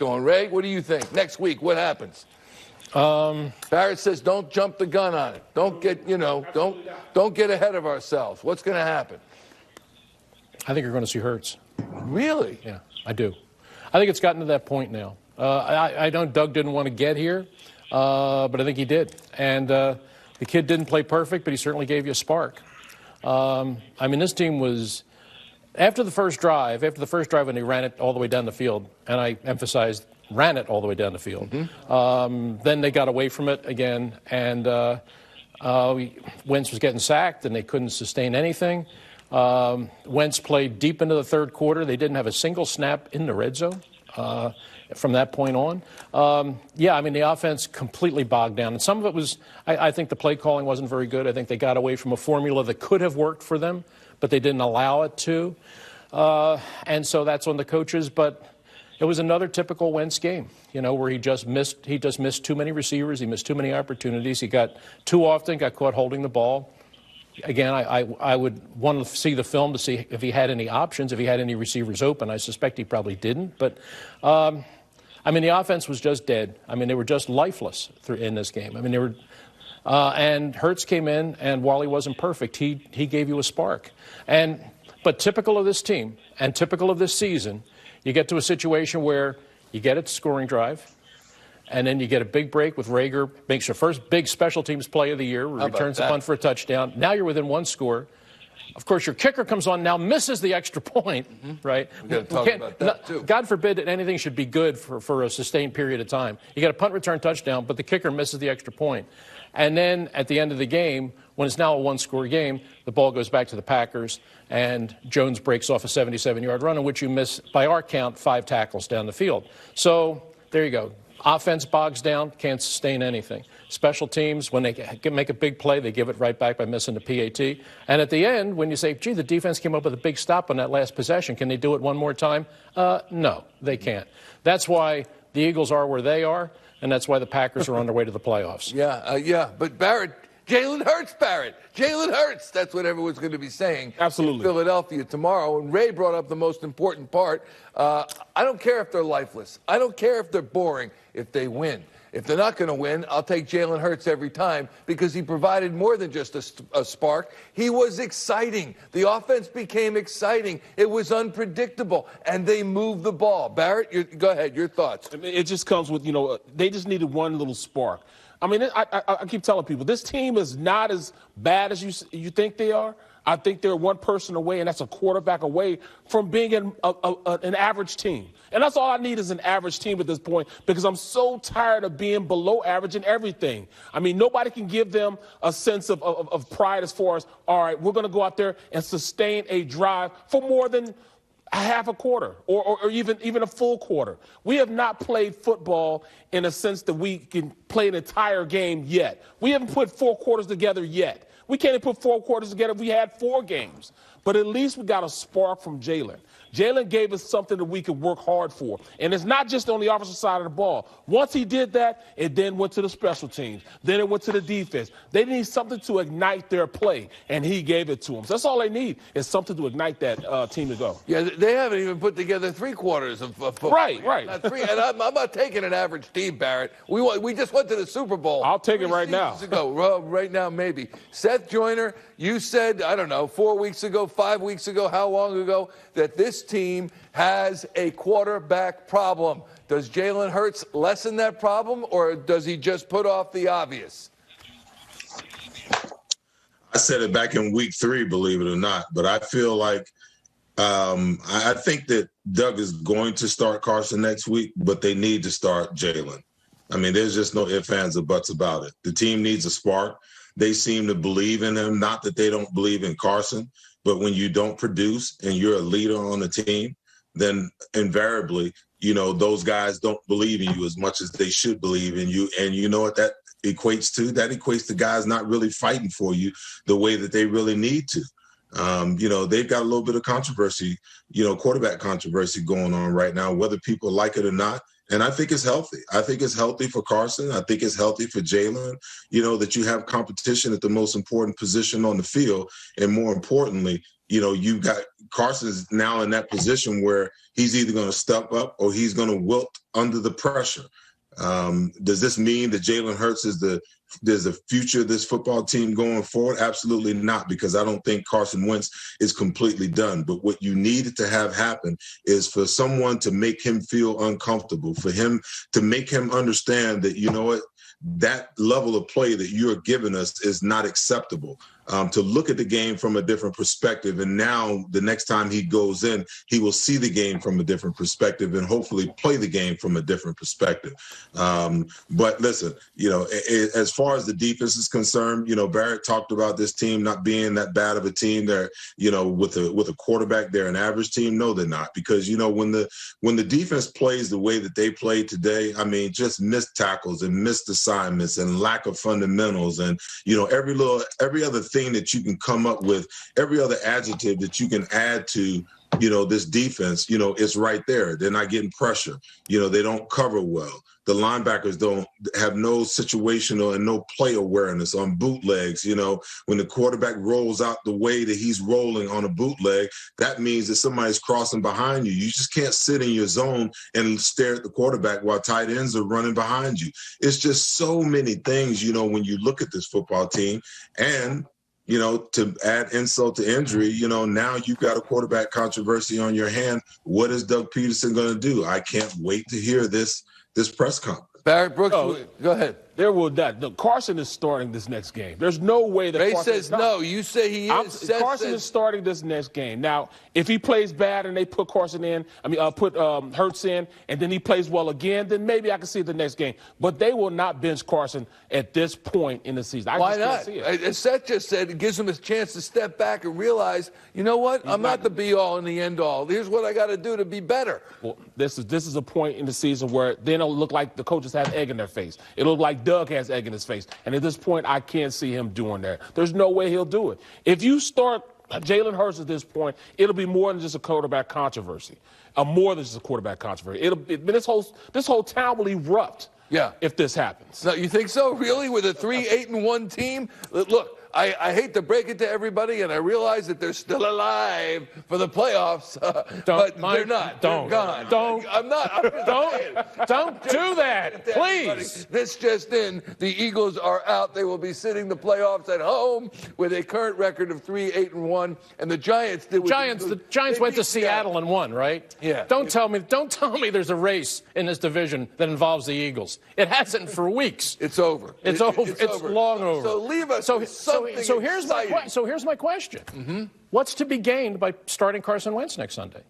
going. Ray, what do you think? Next week, what happens? Barrett says don't jump the gun on it. Don't get, don't get ahead of ourselves. What's going to happen? I think you're going to see Hurts. Really? Yeah, I do. I think it's gotten to that point now. I know Doug didn't want to get here, but I think he did. And the kid didn't play perfect, but he certainly gave you a spark. I mean, this team was, after the first drive when he ran it all the way down the field, and I emphasized ran it all the way down the field, then they got away from it again, and Wentz was getting sacked, and they couldn't sustain anything. Wentz played deep into the third quarter. They didn't have a single snap in the red zone from that point on. Yeah, I mean, the offense completely bogged down. And some of it was, I think the play calling wasn't very good. I think they got away from a formula that could have worked for them, but they didn't allow it to. And so that's on the coaches. But it was another typical Wentz game, where he just missed too many receivers. He missed too many opportunities. He got caught holding the ball. Again, I would want to see the film to see if he had any options, if he had any receivers open. I suspect he probably didn't. But, I mean, the offense was just dead. I mean, they were just lifeless in this game. I mean, they were and Hurts came in, and while he wasn't perfect, he gave you a spark. But typical of this team and typical of this season, you get to a situation where you get a scoring drive, and then you get a big break with Rager, makes your first big special teams play of the year, returns the punt for a touchdown. Now you're within one score. Of course, your kicker comes on now, misses the extra point, right? We've got to talk about that, too. God forbid that anything should be good for a sustained period of time. You get a punt return touchdown, but the kicker misses the extra point. And then at the end of the game, when it's now a one-score game, the ball goes back to the Packers, and Jones breaks off a 77-yard run in which you miss, by our count, 5 tackles down the field. So there you go. Offense bogs down, can't sustain anything. Special teams, when they make a big play, they give it right back by missing the PAT. And at the end, when you say, gee, the defense came up with a big stop on that last possession, can they do it one more time? No, they can't. That's why the Eagles are where they are, and that's why the Packers are on their way to the playoffs. Yeah. But Barrett, Jalen Hurts, Barrett. Jalen Hurts. That's what everyone's going to be saying. Absolutely. In Philadelphia tomorrow. And Ray brought up the most important part. I don't care if they're lifeless. I don't care if they're boring if they win. If they're not going to win, I'll take Jalen Hurts every time because he provided more than just a spark. He was exciting. The offense became exciting. It was unpredictable, and they moved the ball. Barrett, go ahead. Your thoughts. I mean, it just comes with, they just needed one little spark. I mean, I keep telling people, this team is not as bad as you think they are. I think they're one person away, and that's a quarterback away from being an average team. And that's all I need is an average team at this point because I'm so tired of being below average in everything. I mean, nobody can give them a sense of pride as far as, all right, we're going to go out there and sustain a drive for more than a half a quarter or even a full quarter. We have not played football in a sense that we can play an entire game yet. We haven't put 4 quarters together yet. We can't even put 4 quarters together. We had 4 games. But at least we got a spark from Jalen. Jalen gave us something that we could work hard for. And it's not just on the offensive side of the ball. Once he did that, it then went to the special teams. Then it went to the defense. They need something to ignite their play, and he gave it to them. So that's all they need is something to ignite that team to go. Yeah, they haven't even put together 3 quarters of football. Right. Not 3. And I'm not taking an average team, Barrett. We just went to the Super Bowl. I'll take it right now. Well, right now, maybe. Seth Joyner, you said, I don't know, 4 weeks ago, 5 weeks ago, how long ago, that this team has a quarterback problem. Does Jalen Hurts lessen that problem, or does he just put off the obvious? I said it back in week 3, believe it or not, but I feel like I think that Doug is going to start Carson next week, but they need to start Jalen. I mean, there's just no ifs, ands, or buts about it. The team needs a spark. They seem to believe in him, not that they don't believe in Carson, but when you don't produce and you're a leader on the team, then invariably, those guys don't believe in you as much as they should believe in you. And you know what that equates to? That equates to guys not really fighting for you the way that they really need to. They've got a little bit of controversy, quarterback controversy going on right now, whether people like it or not. And I think it's healthy. I think it's healthy for Carson. I think it's healthy for Jalen, that you have competition at the most important position on the field. And more importantly, you got Carson's now in that position where he's either going to step up or he's going to wilt under the pressure. Does this mean that Jalen Hurts there's a future of this football team going forward? Absolutely not, because I don't think Carson Wentz is completely done. But what you need to have happen is for someone to make him feel uncomfortable, for him to make him understand that, you know what, that level of play that you're giving us is not acceptable. To look at the game from a different perspective. And now the next time he goes in, he will see the game from a different perspective and hopefully play the game from a different perspective. But listen, as far as the defense is concerned, Barrett talked about this team not being that bad of a team. They're, with a quarterback, they're an average team. No, they're not, because, when the defense plays the way that they played today, I mean, just missed tackles and missed assignments and lack of fundamentals and, every other thing that you can come up with, every other adjective that you can add to, this defense, it's right there. They're not getting pressure. They don't cover well. The linebackers don't have no situational and no play awareness on bootlegs. When the quarterback rolls out the way that he's rolling on a bootleg, that means that somebody's crossing behind you. You just can't sit in your zone and stare at the quarterback while tight ends are running behind you. It's just so many things, when you look at this football team. And to add insult to injury, now you've got a quarterback controversy on your hand. What is Doug Peterson going to do? I can't wait to hear this press conference. Barrett Brooks, go ahead. There will not. Look, Carson is starting this next game. There's no way that Ray Carson says no. You say he is. Carson is starting this next game. Now, if he plays bad and they put Carson in, put Hurts in, and then he plays well again, then maybe I can see it the next game. But they will not bench Carson at this point in the season. Why not? Can't see it. As Seth just said, it gives him a chance to step back and realize, you know what? I'm not the be-all and the end-all. Here's what I got to do to be better. Well, this is a point in the season where then it'll look like the coaches have egg in their face. It'll look like Doug has egg in his face. And at this point, I can't see him doing that. There's no way he'll do it. If you start Jalen Hurts at this point, it'll be more than just a quarterback controversy. More than just a quarterback controversy. This whole town will erupt. Yeah. If this happens. No, you think so? Really? With a 3-8-1 team? Look, I hate to break it to everybody, and I realize that they're still alive for the playoffs, but they're not. They're gone. Don't do that, please. This just in, the Eagles are out. They will be sitting the playoffs at home with a current record of 3-8-1, and the Giants did. The Giants went to Seattle and won, right? Yeah. Don't tell me there's a race in this division that involves the Eagles. It hasn't for weeks. It's over. It's over. It's long over. So leave us. So here's my question. Mm-hmm. What's to be gained by starting Carson Wentz next Sunday?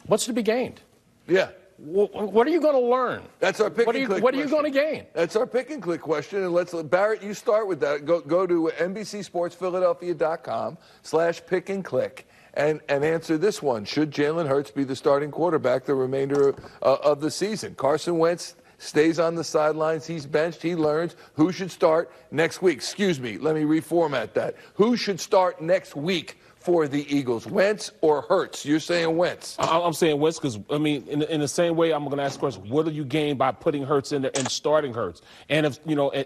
What's to be gained? Yeah. What are you going to learn? That's our pick and click. What are you going to gain? That's our pick and click question. And Barrett, you start with that. Go to NBCSportsPhiladelphia.com/pick and click and answer this one. Should Jalen Hurts be the starting quarterback the remainder of the season? Carson Wentz stays on the sidelines. He's benched. He learns who should start next week. Excuse me. Let me reformat that. Who should start next week for the Eagles, Wentz or Hurts? You're saying Wentz. I'm saying Wentz because, in the same way, I'm going to ask the question, what do you gain by putting Hurts in there and starting Hurts? And, if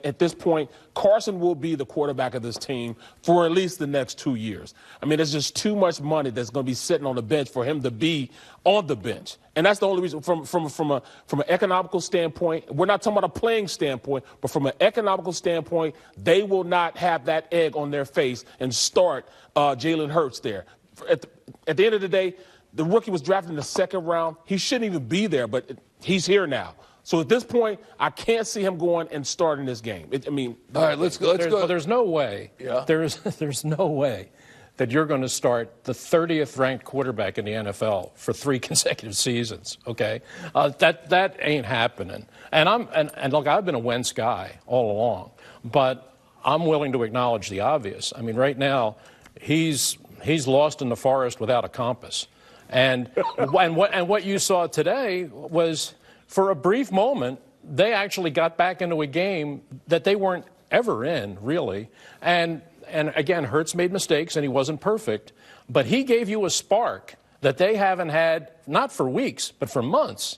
at this point, Carson will be the quarterback of this team for at least the next 2 years. There's just too much money that's going to be sitting on the bench for him to be on the bench. And that's the only reason, from an economical standpoint, we're not talking about a playing standpoint, but from an economical standpoint, they will not have that egg on their face and start Jalen Hurts there. At the end of the day, the rookie was drafted in the second round. He shouldn't even be there, but he's here now. So at this point, I can't see him going and starting this game. All right, let's go. There's no way. Yeah. There's no way that you're going to start the 30th ranked quarterback in the NFL for 3 consecutive seasons. Okay, that ain't happening. And look, I've been a Wentz guy all along, but I'm willing to acknowledge the obvious. Right now, he's lost in the forest without a compass, and what you saw today was, for a brief moment, they actually got back into a game that they weren't ever in, really. And again, Hurts made mistakes, and he wasn't perfect, but he gave you a spark that they haven't had, not for weeks, but for months.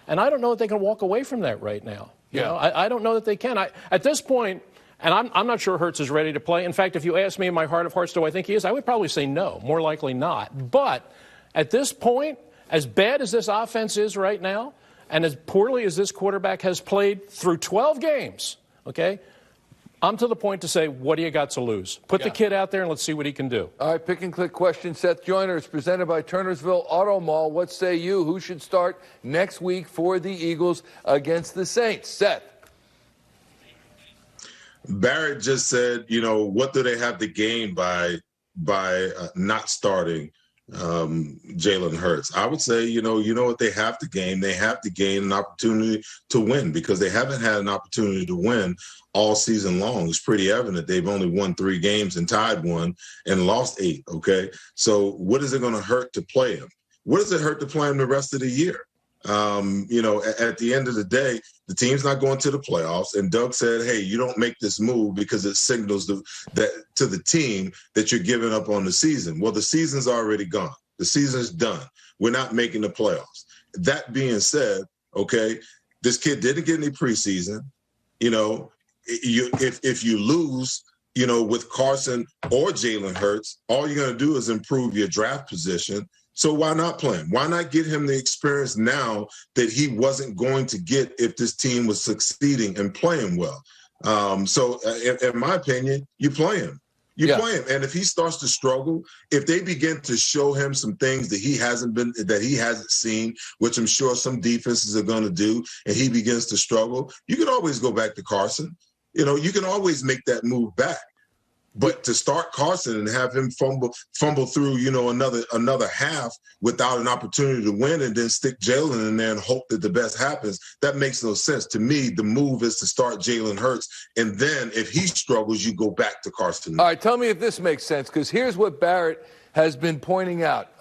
And I don't know that they can walk away from that right now. I don't know that they can. At this point, And I'm not sure Hurts is ready to play. In fact, if you ask me in my heart of hearts, do I think he is? I would probably say no, more likely not. But at this point, as bad as this offense is right now, and as poorly as this quarterback has played through 12 games, okay, I'm to the point to say, what do you got to lose? Put the kid out there and let's see what he can do. All right, pick and click question. Seth Joyner is presented by Turnersville Auto Mall. What say you? Who should start next week for the Eagles against the Saints? Seth. Barrett just said, what do they have to gain by not starting Jalen Hurts? I would say, you know what they have to gain? They have to gain an opportunity to win because they haven't had an opportunity to win all season long. It's pretty evident they've only won 3 games and tied 1 and lost 8, okay? So what is it going to hurt to play him? What does it hurt to play him the rest of the year? At the end of the day, the team's not going to the playoffs. And Doug said, hey, you don't make this move because it signals to the team that you're giving up on the season. Well, the season's already gone. The season's done. We're not making the playoffs. That being said, okay, this kid didn't get any preseason. If you lose, with Carson or Jalen Hurts, all you're going to do is improve your draft position. So why not play him? Why not get him the experience now that he wasn't going to get if this team was succeeding and playing well? So in my opinion, you play him. You play him. And if he starts to struggle, if they begin to show him some things that he hasn't seen, which I'm sure some defenses are going to do, and he begins to struggle, you can always go back to Carson. You can always make that move back. But to start Carson and have him fumble through, another half without an opportunity to win and then stick Jalen in there and hope that the best happens, that makes no sense. To me, the move is to start Jalen Hurts. And then if he struggles, you go back to Carson. All right, tell me if this makes sense, because here's what Barrett has been pointing out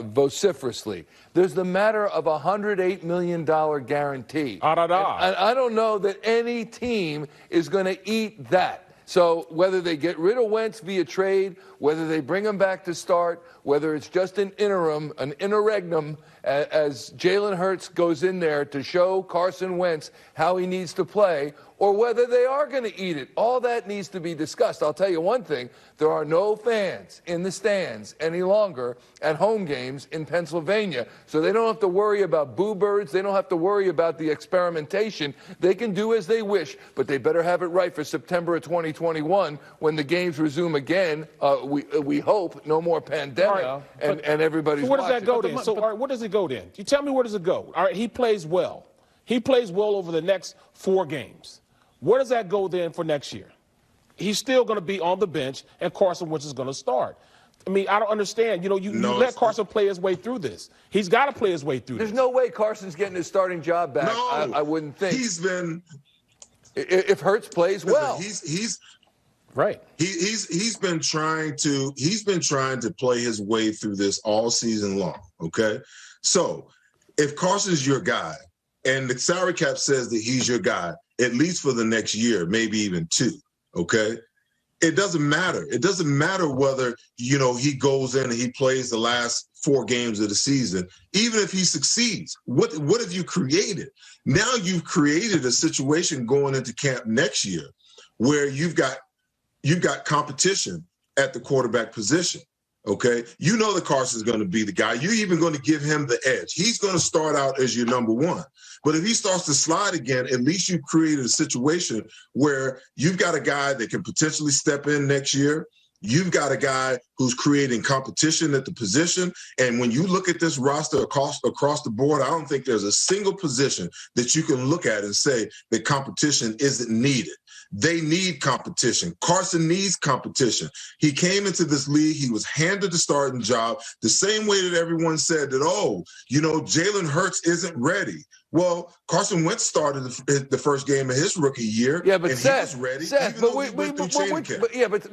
vociferously. There's the matter of a $108 million guarantee. And I don't know that any team is going to eat that. So whether they get rid of Wentz via trade, whether they bring him back to start, whether it's just an interregnum, as Jalen Hurts goes in there to show Carson Wentz how he needs to play, or whether they are going to eat it, all that needs to be discussed. I'll tell you one thing. There are no fans in the stands any longer at home games in Pennsylvania, so they don't have to worry about boo birds. They don't have to worry about the experimentation. They can do as they wish, but they better have it right for September of 2021 when the games resume again. We hope no more pandemic, right, and everybody's so where does watching. that go then? So, all right, where does it go then? You tell me, where does it go? All right, he plays well. He plays well over the next 4 games. Where does that go then for next year? He's still going to be on the bench, and Carson Wentz is going to start. I mean, I don't understand. You let Carson play his way through this. He's got to play his way through this. There's no way Carson's getting his starting job back. No, I wouldn't think. He's been. If Hurts plays well, he's right. He's been trying to play his way through this all season long. Okay, so if Carson's your guy, and the salary cap says that he's your guy, at least for the next year, maybe even 2, okay? It doesn't matter. It doesn't matter whether, he goes in and he plays the last 4 games of the season. Even if he succeeds, what have you created? Now you've created a situation going into camp next year where you've got competition at the quarterback position. Okay, that Carson's going to be the guy. You're even going to give him the edge. He's going to start out as your number 1. But if he starts to slide again, at least you've created a situation where you've got a guy that can potentially step in next year. You've got a guy who's creating competition at the position. And when you look at this roster across the board, I don't think there's a single position that you can look at and say that competition isn't needed. They need competition. Carson needs competition. He came into this league. He was handed the starting job the same way that everyone said that, Jalen Hurts isn't ready. Well, Carson Wentz started the first game of his rookie year. Yeah, but and Seth, he was ready. Seth,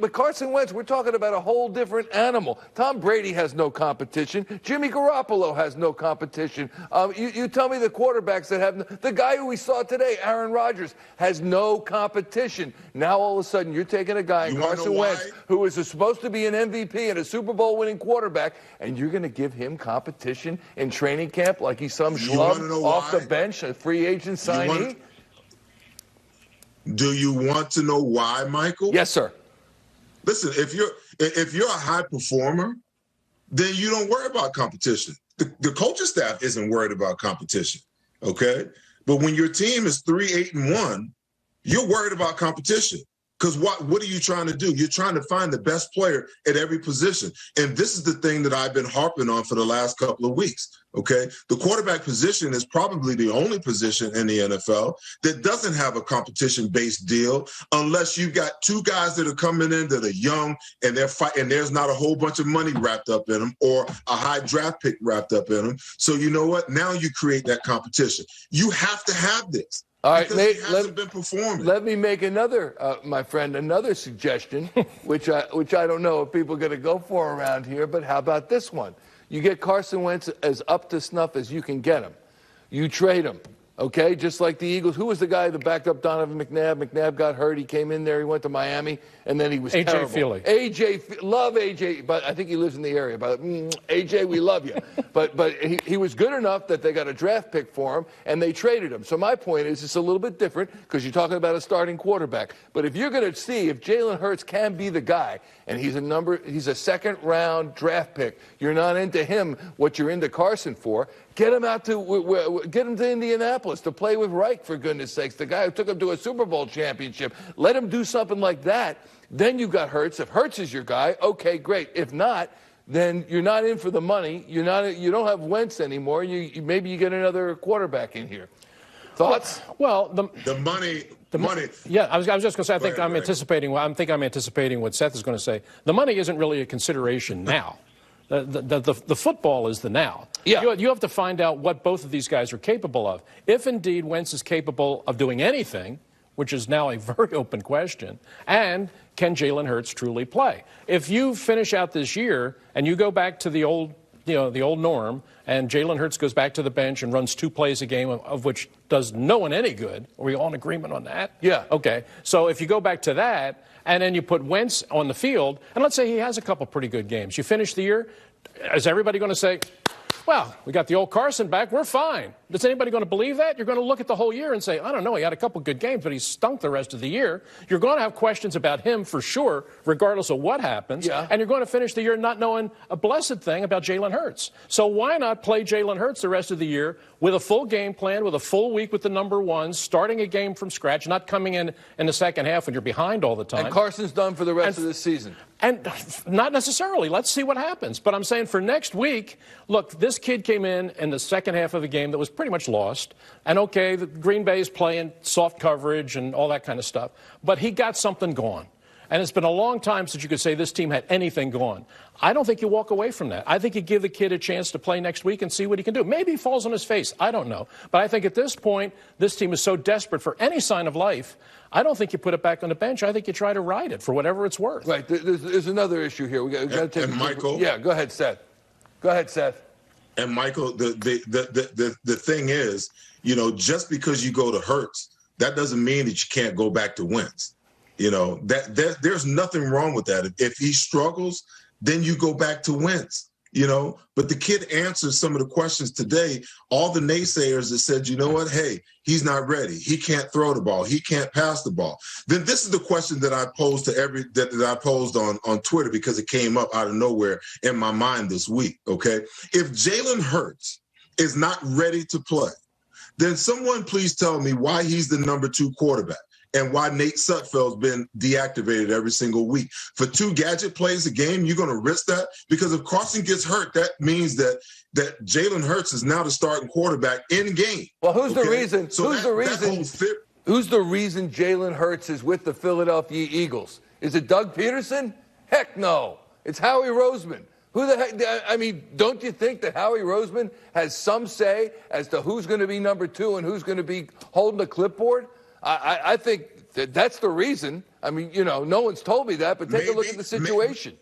but Carson Wentz, we're talking about a whole different animal. Tom Brady has no competition. Jimmy Garoppolo has no competition. You tell me the quarterbacks that have the guy who we saw today, Aaron Rodgers, has no competition. Now all of a sudden you're taking a guy, Carson Wentz, who is supposed to be an MVP and a Super Bowl winning quarterback, and you're going to give him competition in training camp like he's some schlub off the bench, a free agent signee? Do you want to know why, Michael? Yes, sir. Listen, if you're a high performer, then you don't worry about competition. The coaching staff isn't worried about competition, okay? But when your team is 3-8-1, you're worried about competition. Because what are you trying to do? You're trying to find the best player at every position. And this is the thing that I've been harping on for the last couple of weeks, okay? The quarterback position is probably the only position in the NFL that doesn't have a competition-based deal unless you've got two guys that are coming in that are young and they're fighting, and there's not a whole bunch of money wrapped up in them or a high draft pick wrapped up in them. So you know what? Now you create that competition. You have to have this. All right, Nate, been performing. Let me make another, my friend, another suggestion, which I don't know if people are going to go for around here, but how about this one? You get Carson Wentz as up to snuff as you can get him. You trade him, okay? Just like the Eagles. Who was the guy that backed up Donovan McNabb? McNabb got hurt. He came in there. He went to Miami, and then he was terrible. A.J. Feely. Love A.J., but I think he lives in the area. But A.J., we love you. But he was good enough that they got a draft pick for him, and they traded him. So my point is it's a little bit different because you're talking about a starting quarterback. But if you're going to see if Jalen Hurts can be the guy, and he's a second-round draft pick, you're not into him what you're into Carson for, get him to Indianapolis to play with Reich, for goodness sakes, the guy who took him to a Super Bowl championship. Let him do something like that. Then you've got Hurts. If Hurts is your guy, okay, great. If not, then you're not in for the money. You don't have Wentz anymore. Maybe you get another quarterback in here. Thoughts? Well, the money. Yeah, I was just going to say, I think I'm anticipating what Seth is going to say. The money isn't really a consideration now. The football is the now. Yeah. You have to find out what both of these guys are capable of. If indeed Wentz is capable of doing anything, which is now a very open question, and can Jalen Hurts truly play? If you finish out this year and you go back to the old norm, and Jalen Hurts goes back to the bench and runs 2 plays a game, of which does no one any good, are we all in agreement on that? Yeah. Okay. So if you go back to that, and then you put Wentz on the field, and let's say he has a couple pretty good games, you finish the year, is everybody going to say, well, we got the old Carson back, we're fine? Is anybody going to believe that? You're going to look at the whole year and say, I don't know, he had a couple good games, but he stunk the rest of the year. You're going to have questions about him for sure, regardless of what happens. Yeah. And you're going to finish the year not knowing a blessed thing about Jalen Hurts. So why not play Jalen Hurts the rest of the year with a full game plan, with a full week with the number ones, starting a game from scratch, not coming in the second half when you're behind all the time. And Carson's done for the rest of the season. And not necessarily. Let's see what happens. But I'm saying for next week, look, this kid came in the second half of the game that was pretty much lost. And, okay, the Green Bay is playing soft coverage and all that kind of stuff. But he got something going. And it's been a long time since you could say this team had anything going. I don't think you walk away from that. I think you give the kid a chance to play next week and see what he can do. Maybe he falls on his face. I don't know. But I think at this point, this team is so desperate for any sign of life, I don't think you put it back on the bench. I think you try to ride it for whatever it's worth. Right. There's another issue here. We got to take. And Michael. Yeah. Go ahead, Seth. And Michael, the thing is, just because you go to Hurts, that doesn't mean that you can't go back to Wentz. There's nothing wrong with that. If he struggles, then you go back to Wentz. But the kid answers some of the questions today. All the naysayers that said, you know what, hey, he's not ready. He can't throw the ball. He can't pass the ball. Then this is the question that I posed that I posed on Twitter because it came up out of nowhere in my mind this week. Okay, if Jalen Hurts is not ready to play, then someone please tell me why he's the number 2 quarterback. And why Nate Sudfeld's been deactivated every single week. For 2 gadget plays a game, you're going to risk that? Because if Carson gets hurt, that means that Jalen Hurts is now the starting quarterback in game. Well, who's the reason? So who's the reason Jalen Hurts is with the Philadelphia Eagles? Is it Doug Peterson? Heck no. It's Howie Roseman. Who the heck? I mean, don't you think that Howie Roseman has some say as to who's going to be number 2 and who's going to be holding the clipboard? I think that's the reason. I mean, no one's told me that, but take a look at the situation.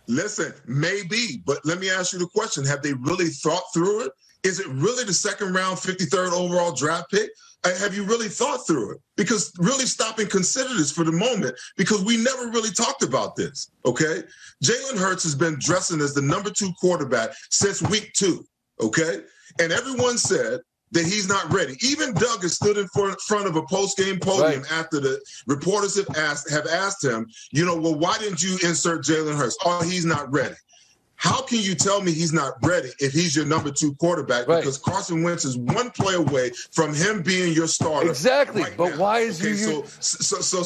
Listen, maybe, but let me ask you the question. Have they really thought through it? Is it really the second round, 53rd overall draft pick? Have you really thought through it? Because really stop and consider this for the moment, because we never really talked about this, okay? Jalen Hurts has been dressing as the number 2 quarterback since week 2, okay? And everyone said that he's not ready. Even Doug has stood in front of a post-game podium after the reporters have asked him, well, why didn't you insert Jalen Hurts? Oh, he's not ready. How can you tell me he's not ready if he's your number 2 quarterback? Right. Because Carson Wentz is one play away from him being your starter. Exactly. Right but now. why is okay, you? So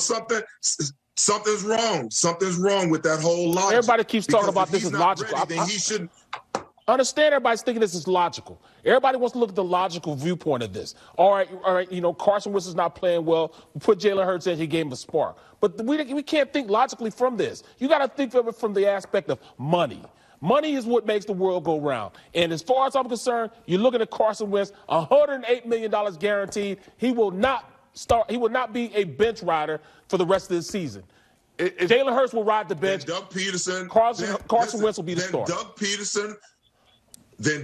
something's wrong. Something's wrong with that whole logic. Everybody keeps talking about this as logical. Ready, then he shouldn't. I understand everybody's thinking this is logical. Everybody wants to look at the logical viewpoint of this. All right, Carson Wentz is not playing well. We put Jalen Hurts in, he gave him a spark. But we can't think logically from this. You got to think of it from the aspect of money. Money is what makes the world go round. And as far as I'm concerned, you're looking at Carson Wentz, $108 million guaranteed. He will not be a bench rider for the rest of the season. Jalen Hurts will ride the bench. Doug Peterson. Carson Wentz will be the starter.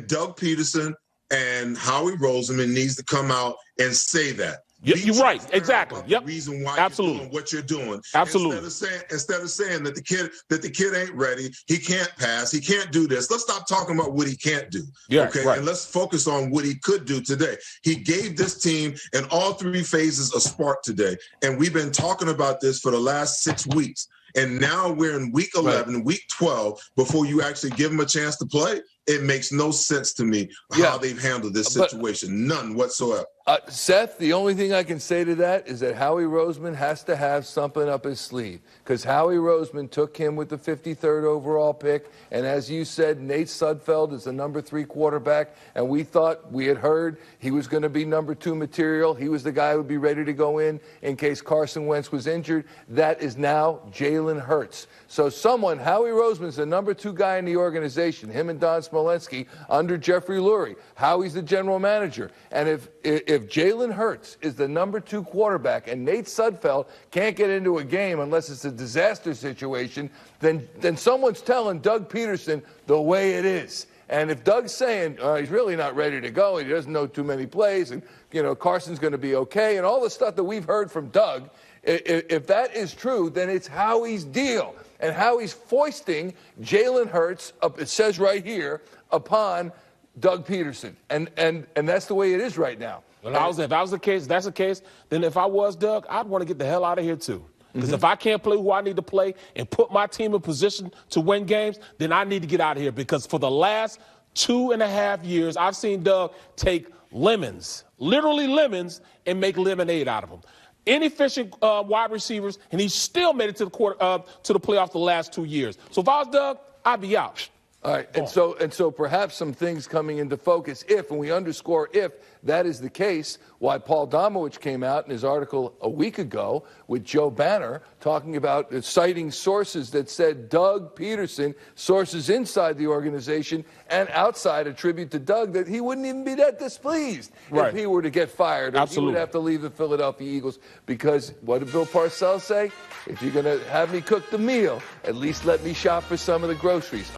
Doug Peterson and Howie Roseman needs to come out and say that. You're right. Exactly. Yep. The reason why you're doing what you're doing. Absolutely. Instead of saying that the kid ain't ready, he can't pass, he can't do this. Let's stop talking about what he can't do. Yeah. Okay. Right. And let's focus on what he could do today. He gave this team in all 3 phases a spark today. And we've been talking about this for the last 6 weeks. And now we're in week 11, week 12, before you actually give him a chance to play. It makes no sense to me how they've handled this situation. None whatsoever. Seth, the only thing I can say to that is that Howie Roseman has to have something up his sleeve, because Howie Roseman took him with the 53rd overall pick. And as you said, Nate Sudfeld is the number 3 quarterback. And we had heard he was going to be number 2 material. He was the guy who would be ready to go in case Carson Wentz was injured. That is now Jalen Hurts. So Howie Roseman's the number 2 guy in the organization, him and Don Smolenski under Jeffrey Lurie. Howie's the general manager. And if Jalen Hurts is the number 2 quarterback and Nate Sudfeld can't get into a game unless it's a disaster situation, then someone's telling Doug Peterson the way it is. And if Doug's saying he's really not ready to go, he doesn't know too many plays, and Carson's going to be okay, and all the stuff that we've heard from Doug, if that is true, then it's Howie's deal. And Howie's foisting Jalen Hurts, it says right here, upon Doug Peterson. And that's the way it is right now. Well, if that's the case, then if I was Doug, I'd want to get the hell out of here too. Because if I can't play who I need to play and put my team in position to win games, then I need to get out of here. Because for the last 2.5 years, I've seen Doug take lemons, literally lemons, and make lemonade out of them. Inefficient wide receivers, and he still made it to the playoffs the last 2 years. So if I was Doug, I'd be out. All right, and so perhaps some things coming into focus if, and we underscore if, that is the case, why Paul Domowitch came out in his article a week ago with Joe Banner talking about citing sources that said Doug Peterson, sources inside the organization and outside attribute to Doug that he wouldn't even be that displeased if he were to get fired. Or he would have to leave the Philadelphia Eagles because, what did Bill Parcells say? If you're going to have me cook the meal, at least let me shop for some of the groceries.